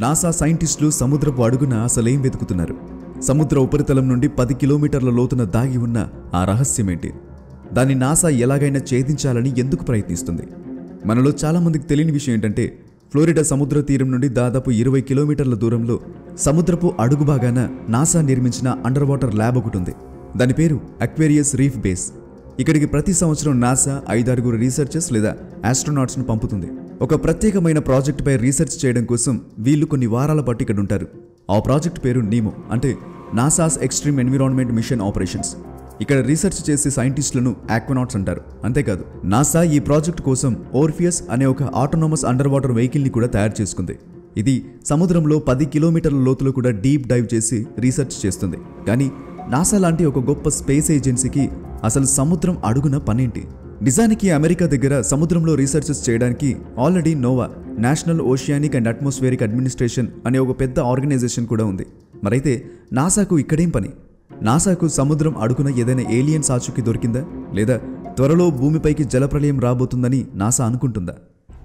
NASA సైంటిస్టులు సముద్రపు అడుగున అసలేం వెతుకుతున్నారు? సముద్ర ఉపరితలం నుండి 10 కిలోమీటర్ల లోతున దాగి ఉన్న ఆ రహస్యమేంటి? దాన్ని నాసా ఎలాగైనా ఛేదించాలని ఎందుకు ప్రయత్నిస్తుంది? మనలో చాలామందికి తెలియని విషయం ఏంటంటే, ఫ్లోరిడా సముద్ర తీరం నుండి దాదాపు 20 కిలోమీటర్ల దూరంలో సముద్రపు అడుగు భాగాన నాసా నిర్మించిన అండర్ వాటర్ ల్యాబ్ ఒకటి ఉంది. దాని పేరు అక్వేరియస్ రీఫ్ బేస్. ఇక్కడికి ప్రతి సంవత్సరం నాసా 5-6 రీసెర్చర్స్ లేదా ఆస్ట్రోనాట్స్ను పంపుతుంది. ఒక ప్రత్యేకమైన ప్రాజెక్టుపై రీసెర్చ్ చేయడం కోసం వీళ్ళు కొన్ని వారాల పాటు ఇక్కడ ఉంటారు. ఆ ప్రాజెక్ట్ పేరు నీమో, అంటే NASA's extreme environment mission operations. ఇక్కడ రీసెర్చ్ చేసే సైంటిస్టులను ఆక్వనాట్స్ అంటారు. అంతేకాదు, నాసా ఈ ప్రాజెక్ట్ కోసం ఓర్ఫియస్ అనే ఒక ఆటోనమస్ అండర్ వాటర్ వెహికల్ని కూడా తయారు చేసుకుంది. ఇది సముద్రంలో 10 కిలోమీటర్ల లోతులో కూడా డీప్ డైవ్ చేసి రీసెర్చ్ చేస్తుంది. కానీ నాసా లాంటి ఒక గొప్ప స్పేస్ ఏజెన్సీకి అసలు సముద్రం అడుగున పనేంటి? నిజానికి అమెరికా దగ్గర సముద్రంలో రీసెర్చెస్ చేయడానికి already NOAA, national oceanic and atmospheric administration అనే ఒక పెద్ద ఆర్గనైజేషన్ కూడా ఉంది. మరైతే నాసాకు ఇక్కడేం పని? నాసాకు సముద్రం అడుగున ఏదైనా ఏలియన్ ఆచూకీ దొరికిందా? లేదా త్వరలో భూమిపైకి జలప్రలయం రాబోతుందని నాసా అనుకుంటుందా?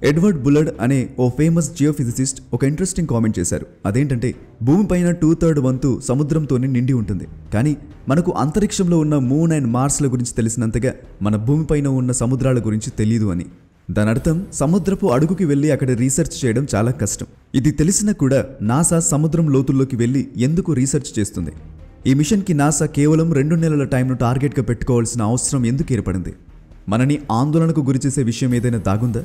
ఎడ్వర్డ్ బుల్లర్డ్ అనే ఓ ఫేమస్ జియోఫిజిసిస్ట్ ఒక ఇంట్రెస్టింగ్ కామెంట్ చేశారు. అదేంటంటే, భూమిపైన 2/3 వంతు సముద్రంతోనే నిండి ఉంటుంది. కానీ మనకు అంతరిక్షంలో ఉన్న మూన్ అండ్ మార్స్ల గురించి తెలిసినంతగా మన భూమిపైన ఉన్న సముద్రాల గురించి తెలియదు అని. దాని అర్థం సముద్రపు అడుగుకి వెళ్ళి అక్కడ రీసెర్చ్ చేయడం చాలా కష్టం. ఇది తెలిసినా కూడా నాసా సముద్రం లోతుల్లోకి వెళ్ళి ఎందుకు రీసెర్చ్ చేస్తుంది? ఈ మిషన్కి నాసా కేవలం 2 నెలల టైంను టార్గెట్గా పెట్టుకోవాల్సిన అవసరం ఎందుకు ఏర్పడింది? మనని ఆందోళనకు గురిచేసే విషయం ఏదైనా దాగుందా?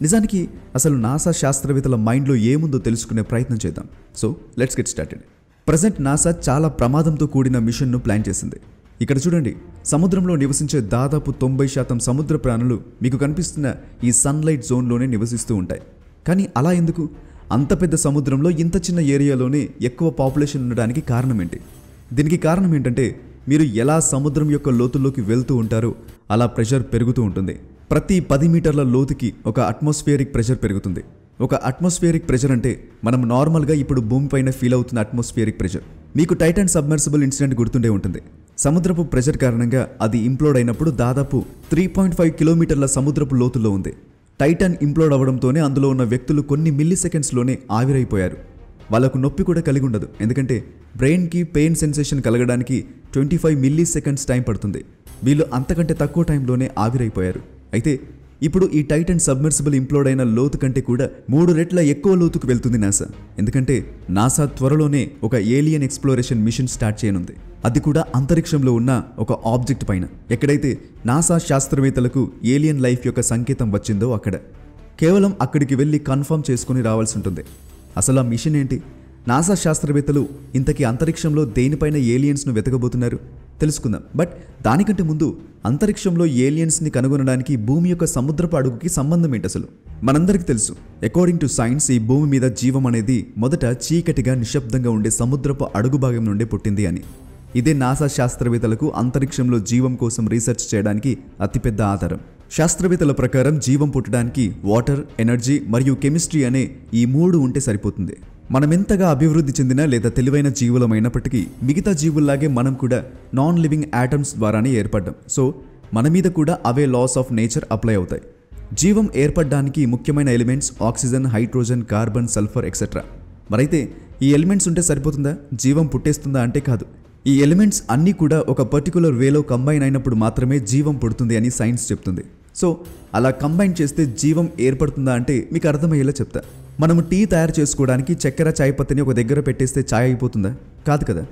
నిజానికి అసలు నాసా శాస్త్రవేత్తల మైండ్లో ఏముందో తెలుసుకునే ప్రయత్నం చేద్దాం. So let's get started. Present NASA చాలా ప్రమాదంతో కూడిన మిషన్ను ప్లాన్ చేసింది. ఇక్కడ చూడండి, సముద్రంలో నివసించే దాదాపు 90% సముద్ర ప్రాణులు మీకు కనిపిస్తున్న ఈ సన్లైట్ జోన్లోనే నివసిస్తూ ఉంటాయి. కానీ అలా ఎందుకు? అంత పెద్ద సముద్రంలో ఇంత చిన్న ఏరియాలోనే ఎక్కువ పాపులేషన్ ఉండడానికి కారణం ఏంటి? దీనికి కారణం ఏంటంటే, మీరు ఎలా సముద్రం యొక్క లోతుల్లోకి వెళ్తూ ఉంటారో అలా ప్రెషర్ పెరుగుతూ ఉంటుంది. ప్రతి 10 మీటర్ల లోతుకి ఒక అట్మాస్ఫియరిక్ ప్రెషర్ పెరుగుతుంది. ఒక అట్మాస్ఫియరిక్ ప్రెషర్ అంటే మనం నార్మల్గా ఇప్పుడు భూమిపైన ఫీల్ అవుతున్న అట్మాస్ఫియరిక్ ప్రెషర్. మీకు టైటాన్ సబ్మర్సిబుల్ ఇన్సిడెంట్ గుర్తుండే ఉంటుంది. సముద్రపు ప్రెషర్ కారణంగా అది ఇంప్లోడ్ అయినప్పుడు దాదాపు 3.5 కిలోమీటర్ల సముద్రపు లోతుల్లో ఉంది. టైటాన్ ఇంప్లోడ్ అవ్వడంతోనే అందులో ఉన్న వ్యక్తులు కొన్ని మిల్లీ సెకండ్స్లోనే ఆవిరైపోయారు. వాళ్ళకు నొప్పి కూడా కలిగి ఉండదు, ఎందుకంటే బ్రెయిన్కి పెయిన్ సెన్సేషన్ కలగడానికి 25 మిల్లీ సెకండ్స్ టైం పడుతుంది. వీళ్ళు అంతకంటే తక్కువ టైంలోనే ఆవిరైపోయారు. అయితే ఇప్పుడు ఈ టైటాన్ సబ్మర్సిబుల్ ఇంప్లోడ్ అయిన లోతు కంటే కూడా 3 రెట్ల ఎక్కువ లోతుకు వెళ్తుంది నాసా. ఎందుకంటే నాసా త్వరలోనే ఒక ఏలియన్ ఎక్స్ప్లోరేషన్ మిషన్ స్టార్ట్ చేయనుంది. అది కూడా అంతరిక్షంలో ఉన్న ఒక ఆబ్జెక్ట్ పైన. ఎక్కడైతే నాసా శాస్త్రవేత్తలకు ఏలియన్ లైఫ్ యొక్క సంకేతం వచ్చిందో అక్కడ. కేవలం అక్కడికి వెళ్ళి కన్ఫర్మ్ చేసుకుని రావాల్సి ఉంటుంది. అసలు ఆ మిషన్ ఏంటి? నాసా శాస్త్రవేత్తలు ఇంతకీ అంతరిక్షంలో దేనిపైన ఏలియన్స్ను వెతకబోతున్నారు తెలుసుకుందాం. బట్ దానికంటే ముందు, అంతరిక్షంలో ఏలియన్స్ని కనుగొనడానికి భూమి యొక్క సముద్రపు అడుగుకి సంబంధం ఏంటి అసలు? మనందరికీ తెలుసు, అకార్డింగ్ టు సైన్స్ ఈ భూమి మీద జీవం అనేది మొదట చీకటిగా నిశ్శబ్దంగా ఉండే సముద్రపు అడుగు భాగం నుండే పుట్టింది అని. ఇదే నాసా శాస్త్రవేత్తలకు అంతరిక్షంలో జీవం కోసం రీసెర్చ్ చేయడానికి అతిపెద్ద ఆధారం. శాస్త్రవేత్తల ప్రకారం జీవం పుట్టడానికి వాటర్, ఎనర్జీ మరియు కెమిస్ట్రీ అనే ఈ 3 ఉంటే సరిపోతుంది. మనమెంతగా అభివృద్ధి చెందిన లేదా తెలివైన జీవులమైనప్పటికీ మిగతా జీవుల్లాగే మనం కూడా నాన్ లివింగ్ యాటమ్స్ ద్వారానే ఏర్పడ్డాం. సో మన మీద కూడా అవే లాస్ ఆఫ్ నేచర్ అప్లై అవుతాయి. జీవం ఏర్పడడానికి ముఖ్యమైన elements oxygen, hydrogen, carbon, sulphur etcetera. మరైతే ఈ ఎలిమెంట్స్ ఉంటే సరిపోతుందా? జీవం పుట్టేస్తుందా అంటే కాదు. ఈ ఎలిమెంట్స్ అన్నీ కూడా ఒక పర్టికులర్ వేలో కంబైన్ అయినప్పుడు మాత్రమే జీవం పుడుతుంది అని సైన్స్ చెప్తుంది. సో అలా కంబైన్ చేస్తే జీవం ఏర్పడుతుందా అంటే మీకు అర్థమయ్యేలా చెప్తా. మనము టీ తయారు చేసుకోవడానికి చక్కెర, చాయ్ పత్తిని ఒక దగ్గర పెట్టేస్తే చాయ్ అయిపోతుందా? కాదు కదా.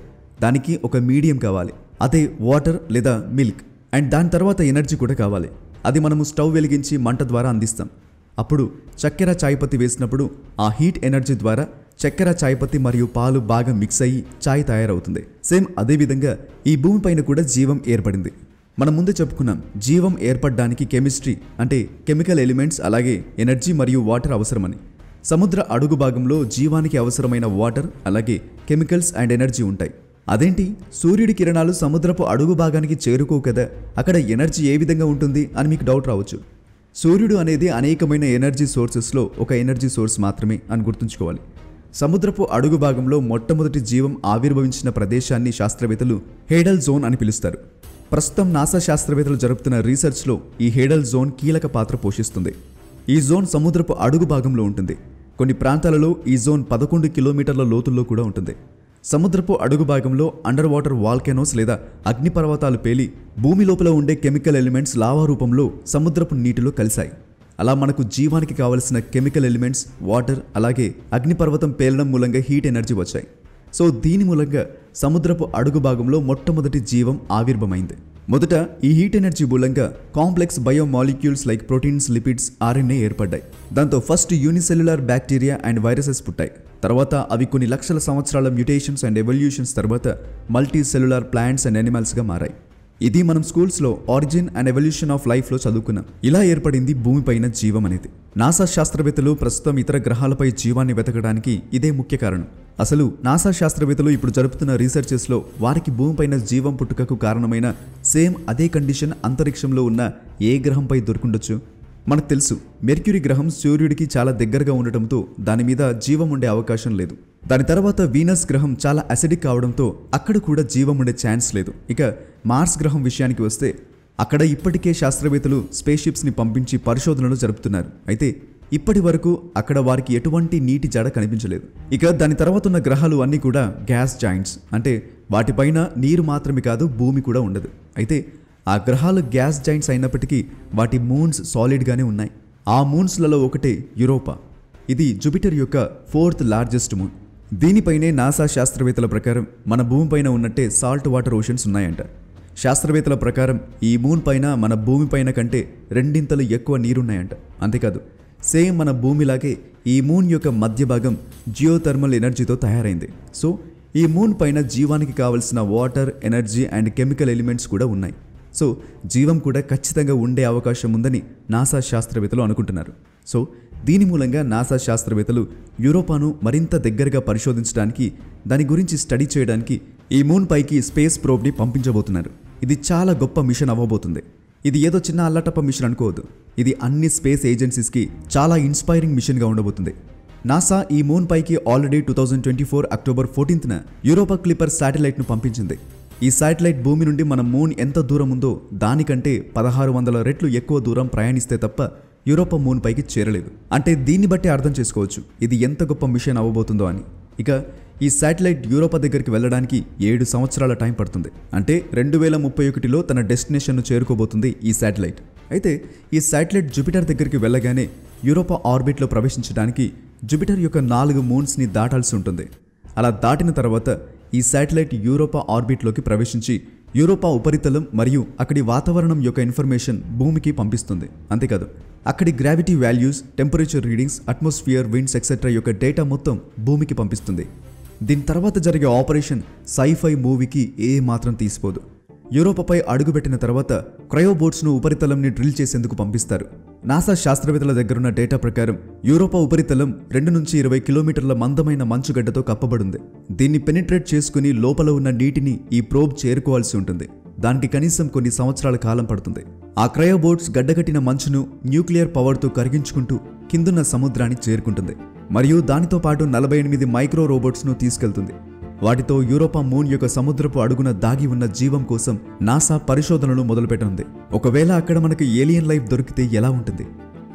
దానికి ఒక మీడియం కావాలి, అదే వాటర్ లేదా మిల్క్. అండ్ దాని తర్వాత ఎనర్జీ కూడా కావాలి. అది మనము స్టవ్ వెలిగించి మంట ద్వారా అందిస్తాం. అప్పుడు చక్కెర, చాయ్ పత్తి వేసినప్పుడు ఆ హీట్ ఎనర్జీ ద్వారా చక్కెర, చాయ్ పత్తి మరియు పాలు బాగా మిక్స్ అయ్యి చాయ్ తయారవుతుంది. సేమ్ అదేవిధంగా ఈ భూమిపైన కూడా జీవం ఏర్పడింది. మనం ముందే చెప్పుకున్నాం, జీవం ఏర్పడడానికి కెమిస్ట్రీ అంటే కెమికల్ ఎలిమెంట్స్, అలాగే ఎనర్జీ మరియు వాటర్ అవసరమని. సముద్ర అడుగు భాగంలో జీవానికి అవసరమైన వాటర్, అలాగే కెమికల్స్ అండ్ ఎనర్జీ ఉంటాయి. అదేంటి, సూర్యుడి కిరణాలు సముద్రపు అడుగు భాగానికి చేరుకోవు కదా, అక్కడ ఎనర్జీ ఏ విధంగా ఉంటుంది అని మీకు డౌట్ రావచ్చు. సూర్యుడు అనేది అనేకమైన ఎనర్జీ సోర్సెస్లో ఒక ఎనర్జీ సోర్స్ మాత్రమే అని గుర్తుంచుకోవాలి. సముద్రపు అడుగు భాగంలో మొట్టమొదటి జీవం ఆవిర్భవించిన ప్రదేశాన్ని శాస్త్రవేత్తలు హేడల్ జోన్ అని పిలుస్తారు. ప్రస్తుతం నాసా శాస్త్రవేత్తలు జరుపుతున్న రీసెర్చ్లో ఈ హేడల్ జోన్ కీలక పాత్ర పోషిస్తుంది. ఈ జోన్ సముద్రపు అడుగు భాగంలో ఉంటుంది. కొన్ని ప్రాంతాలలో ఈ జోన్ 11 కిలోమీటర్ల లోతుల్లో కూడా ఉంటుంది. సముద్రపు అడుగు భాగంలో అండర్ వాటర్ వాల్కెనోస్ లేదా అగ్నిపర్వతాలు పేలి భూమి లోపల ఉండే కెమికల్ ఎలిమెంట్స్ లావా రూపంలో సముద్రపు నీటిలో కలిశాయి. అలా మనకు జీవానికి కావలసిన కెమికల్ ఎలిమెంట్స్, వాటర్, అలాగే అగ్నిపర్వతం పేలడం మూలంగా హీట్ ఎనర్జీ వచ్చాయి. సో దీని మూలంగా సముద్రపు అడుగు భాగంలో మొట్టమొదటి జీవం ఆవిర్భమైంది. మొదట ఈ హీట్ ఎనర్జీ మూలంగా complex biomolecules like proteins, lipids, RNA ఏర్పడ్డాయి. దాంతో first unicellular bacteria and viruses పుట్టాయి. తర్వాత అవి కొన్ని లక్షల సంవత్సరాల మ్యూటేషన్స్ అండ్ ఎవల్యూషన్స్ తర్వాత మల్టీ సెల్యులర్ ప్లాంట్స్ అండ్ యానిమల్స్గా మారాయి. ఇది మనం స్కూల్స్లో ఆరిజిన్ అండ్ ఎవల్యూషన్ ఆఫ్ లైఫ్లో చదువుకున్నాం. ఇలా ఏర్పడింది భూమిపైన జీవం అనేది. నాసా శాస్త్రవేత్తలు ప్రస్తుతం ఇతర గ్రహాలపై జీవాన్ని వెతకడానికి ఇదే ముఖ్య కారణం. అసలు నాసా శాస్త్రవేత్తలు ఇప్పుడు జరుపుతున్న రీసెర్చెస్లో వారికి భూమిపైన జీవం పుట్టుకకు కారణమైన సేమ్ అదే కండిషన్ అంతరిక్షంలో ఉన్న ఏ గ్రహంపై దొరుకుండొచ్చు? మనకు తెలుసు, మెర్క్యూరీ గ్రహం సూర్యుడికి చాలా దగ్గరగా ఉండటంతో దాని మీద జీవం ఉండే అవకాశం లేదు. దాని తర్వాత వీనస్ గ్రహం చాలా అసిడిక్ కావడంతో అక్కడ కూడా జీవం ఉండే ఛాన్స్ లేదు. ఇక మార్స్ గ్రహం విషయానికి వస్తే అక్కడ ఇప్పటికే శాస్త్రవేత్తలు స్పేస్ షిప్స్ని పంపించి పరిశోధనలు జరుపుతున్నారు. అయితే ఇప్పటి వరకు అక్కడ వారికి ఎటువంటి నీటి జాడ కనిపించలేదు. ఇక దాని తర్వాత ఉన్న గ్రహాలు అన్నీ కూడా గ్యాస్ జాయింట్స్, అంటే వాటిపైన నీరు మాత్రమే కాదు భూమి కూడా ఉండదు. అయితే ఆ గ్రహాలు గ్యాస్ జాయింట్స్ అయినప్పటికీ వాటి మూన్స్ సాలిడ్గానే ఉన్నాయి. ఆ మూన్స్లలో ఒకటే యూరోపా. ఇది జూపిటర్ యొక్క 4th లార్జెస్ట్ మూన్. దీనిపైనే నాసా శాస్త్రవేత్తల ప్రకారం మన భూమిపైన ఉన్నట్టే సాల్ట్ వాటర్ ఓషన్స్ ఉన్నాయంట. శాస్త్రవేత్తల ప్రకారం ఈ మూన్ పైన మన భూమిపైన కంటే 2 ఎక్కువ నీరున్నాయంట. అంతేకాదు, సేమ్ మన భూమిలాగే ఈ మూన్ యొక్క మధ్య భాగం జియోథర్మల్ ఎనర్జీతో తయారైంది. సో ఈ మూన్ పైన జీవానికి కావలసిన water, energy and chemical elements కూడా ఉన్నాయి. సో జీవం కూడా ఖచ్చితంగా ఉండే అవకాశం ఉందని నాసా శాస్త్రవేత్తలు అనుకుంటున్నారు. సో దీని మూలంగా నాసా శాస్త్రవేత్తలు యూరోపాను మరింత దగ్గరగా పరిశోధించడానికి, దాని గురించి స్టడీ చేయడానికి ఈ మూన్ పైకి స్పేస్ ప్రోబ్ని పంపించబోతున్నారు. ఇది చాలా గొప్ప మిషన్ అవ్వబోతుంది. ఇది ఏదో చిన్న అల్లటప్ప మిషన్ అనుకోవద్దు. ఇది అన్ని స్పేస్ ఏజెన్సీస్కి చాలా ఇన్స్పైరింగ్ మిషన్గా ఉండబోతుంది. నాసా ఈ మూన్ పైకి ఆల్రెడీ 2024 అక్టోబర్ 14న యూరోపా క్లిప్పర్ శాటిలైట్ను పంపించింది. ఈ శాటిలైట్ భూమి నుండి మన మూన్ ఎంత దూరం ఉందో దానికంటే 1600 రెట్లు ఎక్కువ దూరం ప్రయాణిస్తే తప్ప యూరోపా మూన్ పైకి చేరలేదు. అంటే దీన్ని బట్టి అర్థం చేసుకోవచ్చు ఇది ఎంత గొప్ప మిషన్ అవ్వబోతుందో అని. ఇక ఈ శాటిలైట్ యూరోపా దగ్గరికి వెళ్ళడానికి 7 సంవత్సరాల టైం పడుతుంది. అంటే 2031లో తన డెస్టినేషన్ను చేరుకోబోతుంది ఈ శాటిలైట్. అయితే ఈ శాటిలైట్ జూపిటర్ దగ్గరికి వెళ్ళగానే యూరోపా ఆర్బిట్లో ప్రవేశించడానికి జూపిటర్ యొక్క 4 మూన్స్ని దాటాల్సి ఉంటుంది. అలా దాటిన తర్వాత ఈ శాటిలైట్ యూరోపా ఆర్బిట్లోకి ప్రవేశించి యూరోపా ఉపరితలం మరియు అక్కడి వాతావరణం యొక్క ఇన్ఫర్మేషన్ భూమికి పంపిస్తుంది. అంతేకాదు, అక్కడి gravity values, temperature readings, atmosphere, winds etcetera యొక్క డేటా మొత్తం భూమికి పంపిస్తుంది. దీని తర్వాత జరిగే ఆపరేషన్ సైఫై మూవీకి ఏ మాత్రం తీసిపోదు. యూరోపాపై అడుగుపెట్టిన తర్వాత క్రయోబోట్స్ను ఉపరితలంని డ్రిల్ చేసేందుకు పంపిస్తారు. నాసా శాస్త్రవేత్తల దగ్గరున్న డేటా ప్రకారం యూరోపా ఉపరితలం 2 నుంచి 20 కిలోమీటర్ల మందమైన మంచుగడ్డతో కప్పబడింది. దీన్ని పెనిట్రేట్ చేసుకుని లోపల ఉన్న నీటిని ఈ ప్రోబ్ చేరుకోవాల్సి ఉంటుంది. దానికి కనీసం కొన్ని సంవత్సరాల కాలం పడుతుంది. ఆ క్రయోబోట్స్ గడ్డగట్టిన మంచును న్యూక్లియర్ పవర్తో కరిగించుకుంటూ కిందున్న సముద్రాన్ని చేరుకుంటుంది. మరియు దానితో పాటు 48 మైక్రో రోబోట్స్ను తీసుకెళ్తుంది. వాటితో యూరోపా మూన్ యొక్క సముద్రపు అడుగున దాగి ఉన్న జీవం కోసం నాసా పరిశోధనలు మొదలుపెట్టనుంది. ఒకవేళ అక్కడ మనకు ఏలియన్ లైఫ్ దొరికితే ఎలా ఉంటుంది?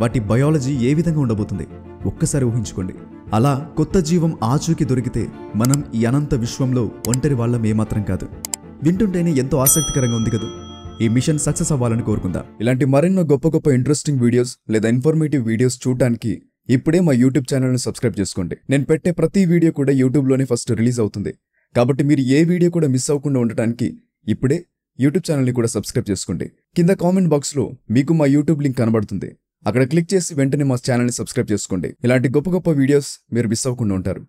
వాటి బయాలజీ ఏ విధంగా ఉండబోతుంది? ఒక్కసారి ఊహించుకోండి. అలా కొత్త జీవం ఆచూకీ దొరికితే మనం ఈ అనంత విశ్వంలో ఒంటరి వాళ్ళం ఏమాత్రం కాదు. వింటుంటేనే ఎంతో ఆసక్తికరంగా ఉంది కదా. ఈ మిషన్ సక్సెస్ అవ్వాలని కోరుకుందాం. ఇలాంటి మరెన్నో గొప్ప గొప్ప ఇంట్రెస్టింగ్ వీడియోస్ లేదా ఇన్ఫర్మేటివ్ వీడియోస్ చూడడానికి ఇప్పుడే మా యూట్యూబ్ ఛానల్ని సబ్స్క్రైబ్ చేసుకోండి. నేను పెట్టే ప్రతి వీడియో కూడా యూట్యూబ్లోనే ఫస్ట్ రిలీజ్ అవుతుంది. కాబట్టి మీరు ఏ వీడియో కూడా మిస్ అవ్వకుండా ఉండటానికి ఇప్పుడే యూట్యూబ్ ఛానల్ని కూడా సబ్స్క్రైబ్ చేసుకోండి. కింద కామెంట్ బాక్స్లో మీకు మా యూట్యూబ్ లింక్ కనబడుతుంది. అక్కడ క్లిక్ చేసి వెంటనే మా ఛానల్ని సబ్స్క్రైబ్ చేసుకోండి. ఇలాంటి గొప్ప గొప్ప వీడియోస్ మీరు మిస్ అవ్వకుండా ఉంటారు.